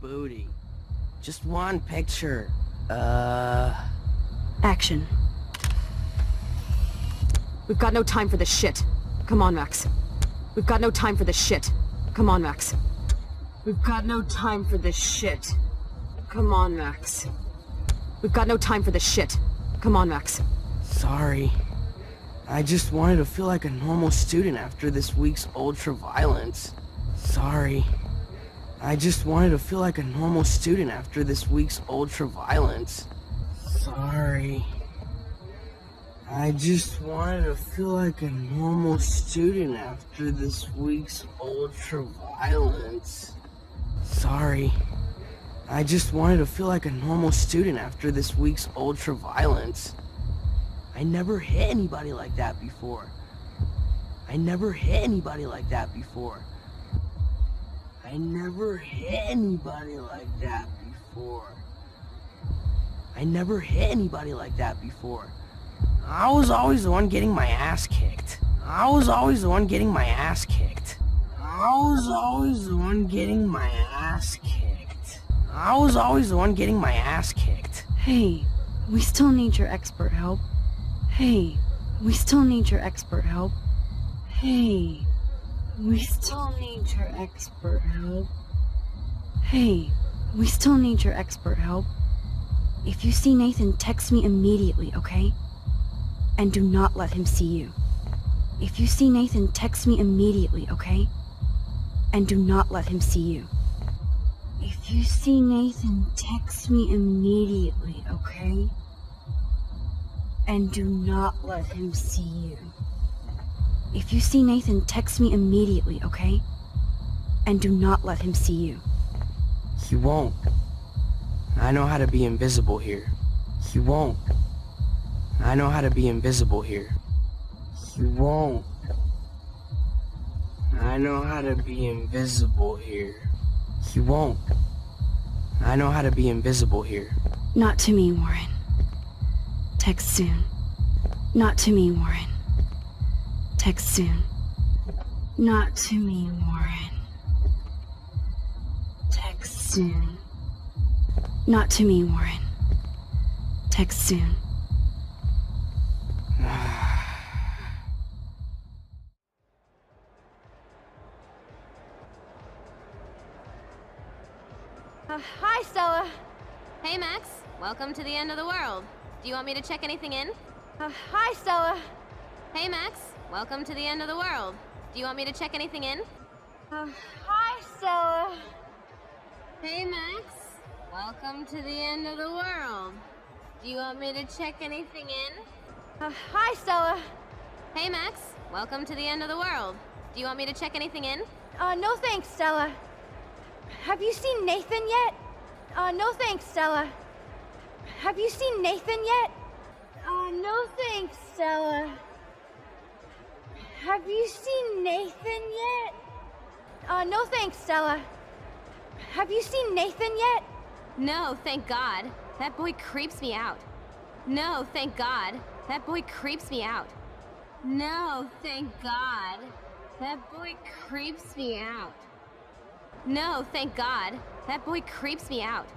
booty. Just one picture. Action. We've got no time for this shit. Come on, Max. We've got no time for this shit. Come on, Max. We've got no time for this shit. Come on, Max. We've got no time for this shit. Come on, Max. Sorry. I just wanted to feel like a normal student after this week's ultra-violence. Sorry. I just wanted to feel like a normal student after this week's ultra-violence. Sorry. I just wanted to feel like a normal student after this week's ultra-violence. Sorry. I just wanted to feel like a normal student after this week's ultra-violence. I never hit anybody like that before. I never hit anybody like that before. I never hit anybody like that before. I never hit anybody like that before. I was always the one getting my ass kicked. I was always the one getting my ass kicked. I was always the one getting my ass kicked. I was always the one getting my ass kicked. Hey, we still need your expert help. Hey, we still need your expert help. Hey, we still need your expert help. Hey, we still need your expert help. If you see Nathan, text me immediately, okay? And do not let him see you. If you see Nathan, text me immediately, okay? And do not let him see you. If you see Nathan, text me immediately, okay? And do not let him see you. If you see Nathan, text me immediately, okay? And do not let him see you. He won't. I know how to be invisible here. He won't. I know how to be invisible here. He won't. I know how to be invisible here. He won't. I know how to be invisible here. Not to me, Warren. Text soon. Not to me, Warren. Text soon. Not to me, Warren. Text soon. Not to me, Warren. Text soon. Hi, Stella. Hey, Max. Welcome to the end of the world. Do you want me to check anything in? Hi, Stella. Hey, Max. Welcome to the end of the world. Do you want me to check anything in? Hi, Stella. Hey, Max. Welcome to the end of the world. Do you want me to check anything in? Hi, Stella. Hey, Max. Welcome to the end of the world. Do you want me to check anything in? No thanks, Stella. Have you seen Nathan yet? No thanks, Stella. Have you seen Nathan yet? No thanks, Stella. Have you seen Nathan yet? No thanks, Stella. Have you seen Nathan yet? No, thank God. That boy creeps me out. No, thank God. That boy creeps me out. No, thank God. That boy creeps me out. No, thank God. That boy creeps me out.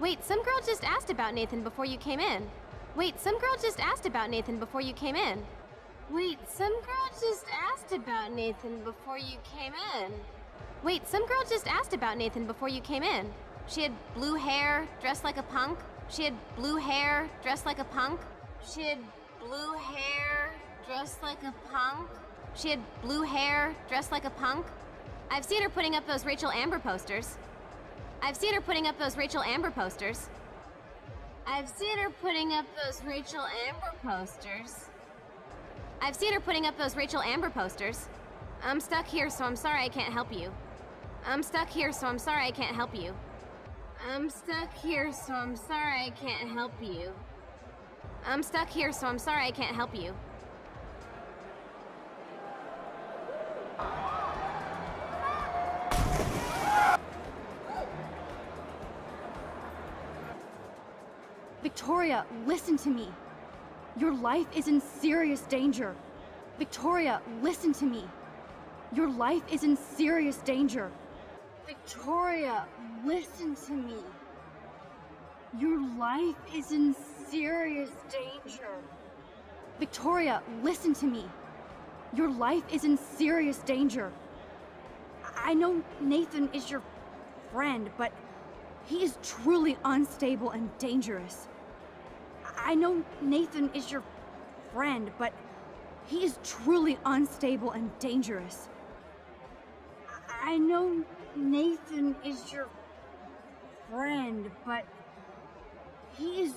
Wait, some girl just asked about Nathan before you came in. Wait, some girl just asked about Nathan before you came in. Wait, some girl just asked about Nathan before you came in. Wait, some girl just asked about Nathan before you came in. She had blue hair, dressed like a punk. She had blue hair, dressed like a punk. She had blue hair, dressed like a punk. She had blue hair, dressed like a punk. I've seen her putting up those Rachel Amber posters. I've seen her putting up those Rachel Amber posters. I've seen her putting up those Rachel Amber posters. I've seen her putting up those Rachel Amber posters. I'm stuck here, so I'm sorry I can't help you. I'm stuck here, so I'm sorry I can't help you. I'm stuck here, so I'm sorry I can't help you. I'm stuck here, so I'm sorry I can't help you. Victoria, listen to me. Your life is in serious danger. Victoria, listen to me. Your life is in serious danger. Victoria, listen to me. Your life is in serious danger. Victoria, listen to me. Your life is in serious danger. I know Nathan is your friend, but he is truly unstable and dangerous. I know Nathan is your friend, but he is truly unstable and dangerous. I know Nathan is your friend, but he is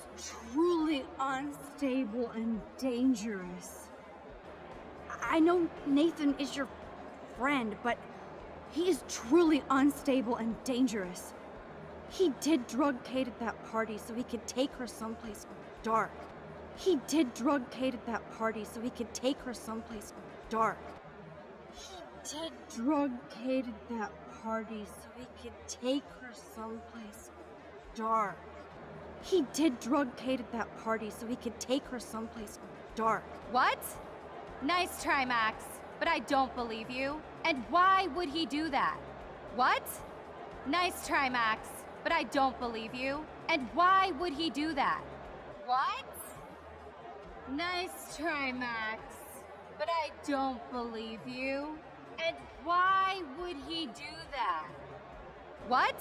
truly unstable and dangerous. I know Nathan is your friend, but he is truly unstable and dangerous. He did drug Kate at that party so he could take her someplace dark. He did drug Kate at that party so he could take her someplace dark. He did drug Kate at that party so he could take her someplace dark. He did drug Kate at that party so he could take her someplace dark. What? Nice try, Max, but I don't believe you. And why would he do that? What? Nice try, Max, but I don't believe you. And why would he do that? What? Nice try, Max, but I don't believe you. And why would he do that? What?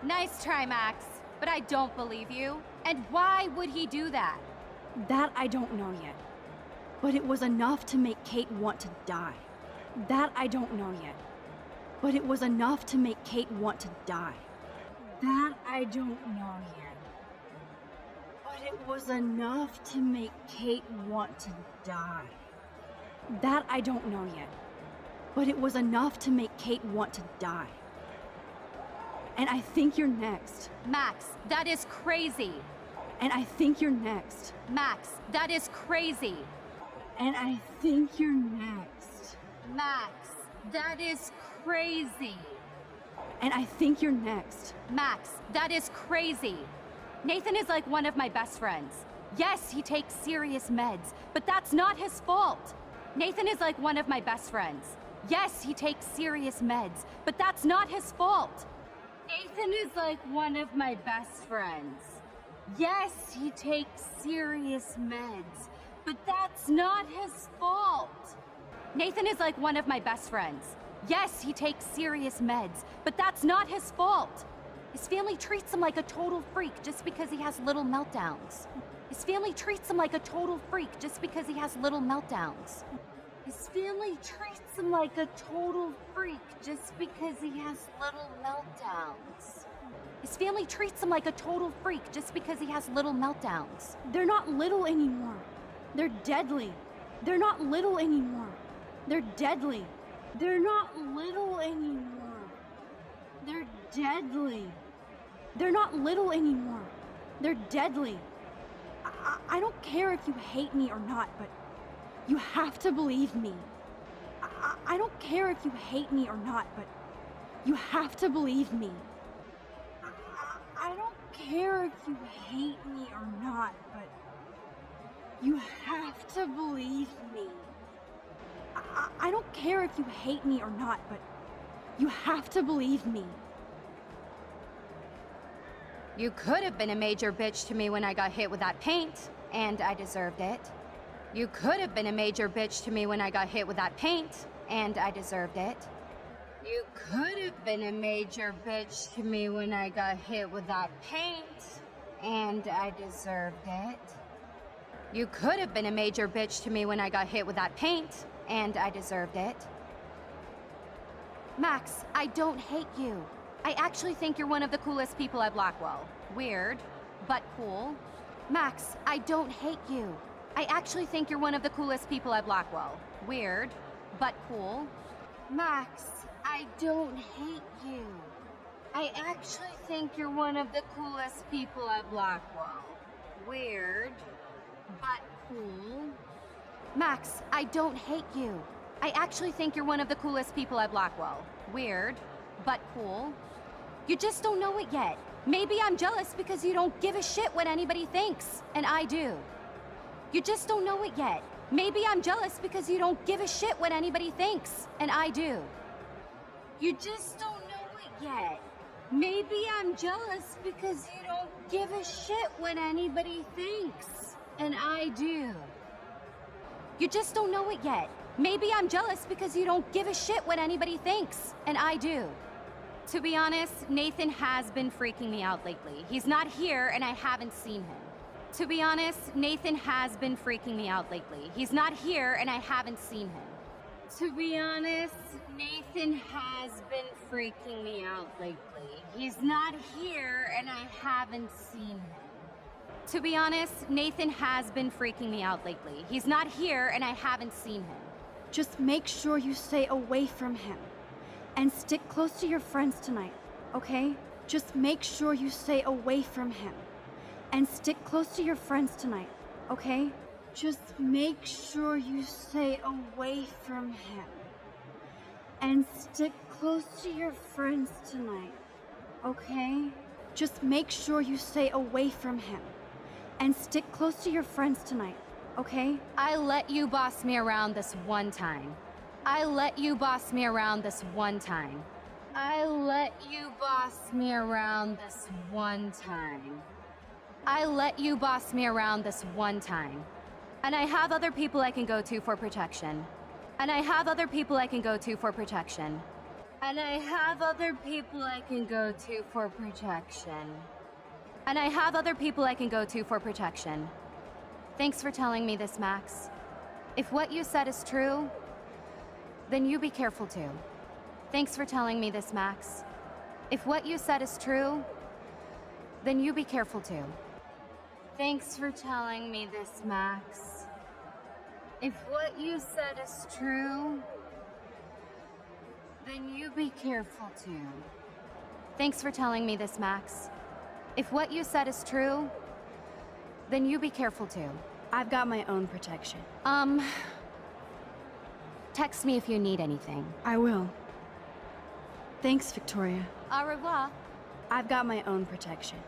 Nice try, Max, but I don't believe you. And why would he do that? That I don't know yet. But it was enough to make Kate want to die. That I don't know yet. But it was enough to make Kate want to die. That I don't know yet. But it was enough to make Kate want to die. That I don't know yet. But it was enough to make Kate want to die. And I think you're next. Max, that is crazy. And I think you're next. Max, that is crazy. And I think you're next. Max, that is crazy. And I think you're next. Max, that is crazy. Nathan is like one of my best friends. Yes, he takes serious meds, but that's not his fault. Nathan is like one of my best friends. Yes, he takes serious meds, but that's not his fault. Nathan is like one of my best friends. Yes, he takes serious meds, but that's not his fault. Nathan is like one of my best friends. Yes, he takes serious meds, but that's not his fault. His family treats him like a total freak just because he has little meltdowns. His family treats him like a total freak just because he has little meltdowns. His family treats him like a total freak just because he has little meltdowns. His family treats him like a total freak just because he has little meltdowns. They're not little anymore. They're deadly. They're not little anymore. They're deadly. They're not little anymore. They're deadly. They're not little anymore. They're deadly. I don't care if you hate me or not, but you have to believe me. I don't care if you hate me or not, but you have to believe me. I don't care if you hate me or not, but you have to believe me. I don't care if you hate me or not, but you have to believe me. You could have been a major bitch to me when I got hit with that paint, and I deserved it. You could have been a major bitch to me when I got hit with that paint, and I deserved it. You could have been a major bitch to me when I got hit with that paint, and I deserved it. You could have been a major bitch to me when I got hit with that paint, and I deserved it. Max, I don't hate you. I actually think you're one of the coolest people at Blackwell. Weird, but cool. Max, I don't hate you. I actually think you're one of the coolest people at Blackwell. Weird, but cool. Max, I don't hate you. I actually think you're one of the coolest people at Blackwell. Weird, but cool. Max, I don't hate you. I actually think you're one of the coolest people at Blackwell. Weird, but cool. You just don't know it yet. Maybe I'm jealous because you don't give a shit what anybody thinks, and I do. You just don't know it yet. Maybe I'm jealous because you don't give a shit what anybody thinks, and I do. You just don't know it yet. Maybe I'm jealous because you don't give a shit what anybody thinks. And I do. You just don't know it yet. Maybe I'm jealous because you don't give a shit what anybody thinks. And I do. To be honest, Nathan has been freaking me out lately. He's not here and I haven't seen him. To be honest, Nathan has been freaking me out lately. He's not here and I haven't seen him. To be honest, Nathan has been freaking me out lately. He's not here and I haven't seen him. To be honest, Nathan has been freaking me out lately. He's not here and I haven't seen him. Just make sure you stay away from him. And stick close to your friends tonight, okay? Just make sure you stay away from him. And stick close to your friends tonight, okay? Just make sure you stay away from him. And stick close to your friends tonight, okay? Just make sure you stay away from him. And stick close to your friends tonight, okay? I let you boss me around this one time. I let you boss me around this one time. I let you boss me around this one time. I let you boss me around this one time. And I have other people I can go to for protection. And I have other people I can go to for protection. And I have other people I can go to for protection. And I have other people I can go to for protection. Thanks for telling me this, Max. If what you said is true, then you be careful too. Thanks for telling me this, Max. If what you said is true, then you be careful too. Thanks for telling me this, Max. If what you said is true, then you be careful too. Thanks for telling me this, Max. If what you said is true, then you be careful too. I've got my own protection. Text me if you need anything. I will. Thanks, Victoria. Au revoir. I've got my own protection.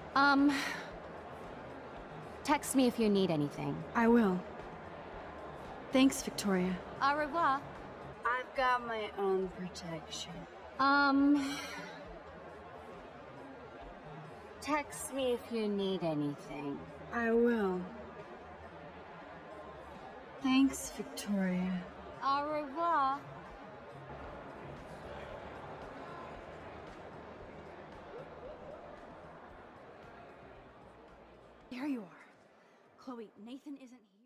Text me if you need anything. I will. Thanks, Victoria. Au revoir. I've got my own protection. Text me if you need anything. I will. Thanks, Victoria. Au revoir. There you are. Chloe, Nathan isn't here.